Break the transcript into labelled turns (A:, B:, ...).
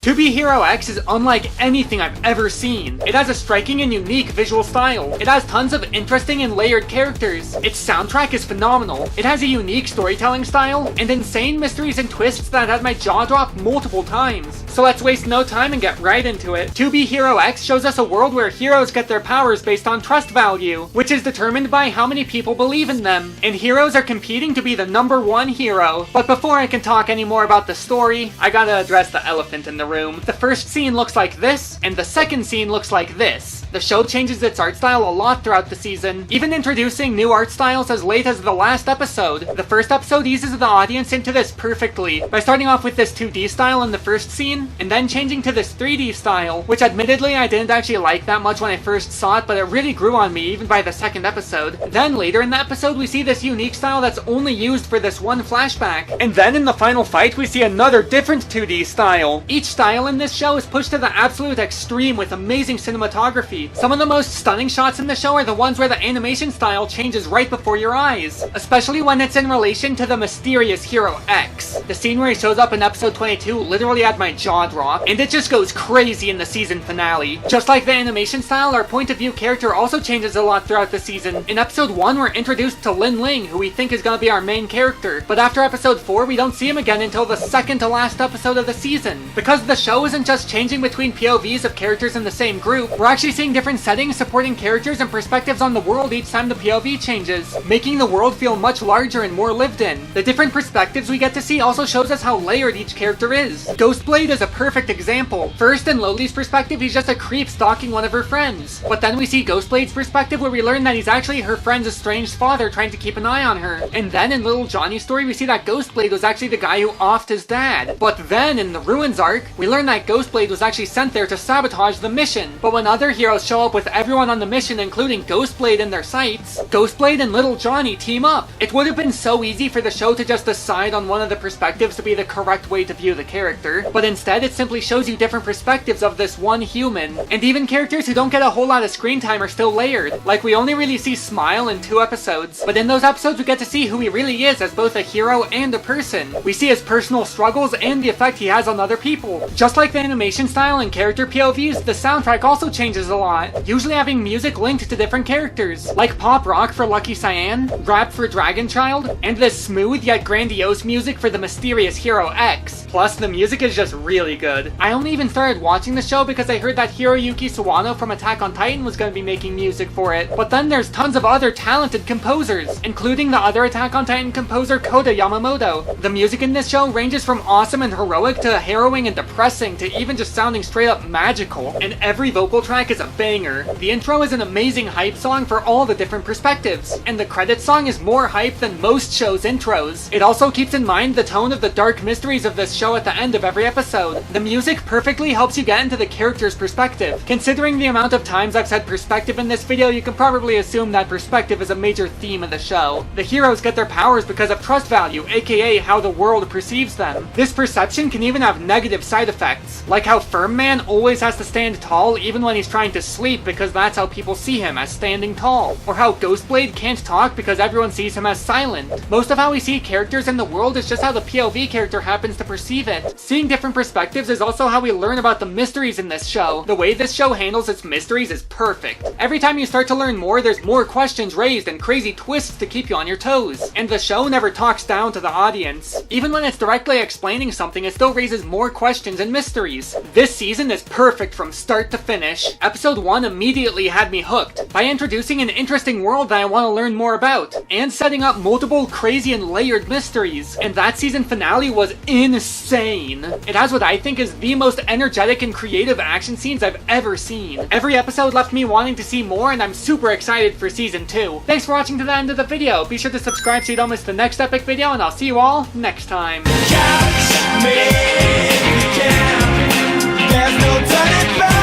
A: To Be Hero X is unlike anything I've ever seen. It has a striking and unique visual style. It has tons of interesting and layered characters. Its soundtrack is phenomenal. It has a unique storytelling style and insane mysteries and twists that had my jaw drop multiple times. So let's waste no time and get right into it. To Be Hero X shows us a world where heroes get their powers based on trust value, which is determined by how many people believe in them. And heroes are competing to be the #1 hero. But before I can talk any more about the story, I gotta address the elephant in the room. The first scene looks like this, and the second scene looks like this. The show changes its art style a lot throughout the season, even introducing new art styles as late as the last episode. The first episode eases the audience into this perfectly, by starting off with this 2D style in the first scene, and then changing to this 3D style, which admittedly I didn't actually like that much when I first saw it, but it really grew on me even by the second episode. Then later in the episode we see this unique style that's only used for this one flashback, and then in the final fight we see another different 2D style. Each style in this show is pushed to the absolute extreme with amazing cinematography. Some of the most stunning shots in the show are the ones where the animation style changes right before your eyes, especially when it's in relation to the mysterious Hero X. The scene where he shows up in episode 22 literally had my jaw drop, and it just goes crazy in the season finale. Just like the animation style, our point of view character also changes a lot throughout the season. In episode 1 we're introduced to Lin Ling, who we think is gonna be our main character, but after episode 4 we don't see him again until the second to last episode of the season. Because the show isn't just changing between POVs of characters in the same group, we're actually seeing different settings supporting characters and perspectives on the world each time the POV changes, making the world feel much larger and more lived in. The different perspectives we get to see also shows us how layered each character is. Ghostblade is a perfect example. First, in Loli's perspective, he's just a creep stalking one of her friends. But then we see Ghostblade's perspective where we learn that he's actually her friend's estranged father trying to keep an eye on her. And then in Little Johnny's story, we see that Ghostblade was actually the guy who offed his dad. But then in the Ruins arc, we learn that Ghostblade was actually sent there to sabotage the mission. But when other heroes show up with everyone on the mission, including Ghostblade in their sights, Ghostblade and Little Johnny team up. It would have been so easy for the show to just decide on one of the perspectives to be the correct way to view the character, but instead it simply shows you different perspectives of this one human. And even characters who don't get a whole lot of screen time are still layered. Like, we only really see Smile in 2 episodes, but in those episodes we get to see who he really is as both a hero and a person. We see his personal struggles and the effect he has on other people. Just like the animation style and character POVs, the soundtrack also changes a lot, usually having music linked to different characters, like pop rock for Lucky Cyan, rap for Dragon Child, and this smooth yet grandiose music for the mysterious Hero X. Plus, the music is just really good. I only even started watching the show because I heard that Hiroyuki Sawano from Attack on Titan was going to be making music for it, but then there's tons of other talented composers, including the other Attack on Titan composer Kota Yamamoto. The music in this show ranges from awesome and heroic to harrowing and depressing to even just sounding straight up magical, and every vocal track is a banger. The intro is an amazing hype song for all the different perspectives, and the credits song is more hype than most shows' intros. It also keeps in mind the tone of the dark mysteries of this show at the end of every episode. The music perfectly helps you get into the character's perspective. Considering the amount of times I've said perspective in this video, you can probably assume that perspective is a major theme of the show. The heroes get their powers because of trust value, aka how the world perceives them. This perception can even have negative side effects, like how Firm Man always has to stand tall even when he's trying to sleep because that's how people see him, as standing tall, or how Ghostblade can't talk because everyone sees him as silent. Most of how we see characters in the world is just how the POV character happens to perceive it. Seeing different perspectives is also how we learn about the mysteries in this show. The way this show handles its mysteries is perfect. Every time you start to learn more, there's more questions raised and crazy twists to keep you on your toes. And the show never talks down to the audience. Even when it's directly explaining something, it still raises more questions and mysteries. This season is perfect from start to finish. Episode 1 immediately had me hooked by introducing an interesting world that I want to learn more about, and setting up multiple crazy and layered mysteries. And that season finale was insane. It has what I think is the most energetic and creative action scenes I've ever seen. Every episode left me wanting to see more, and I'm super excited for season 2. Thanks for watching to the end of the video. Be sure to subscribe so you don't miss the next epic video, and I'll see you all next time.
B: Catch me if you can. There's no turning back.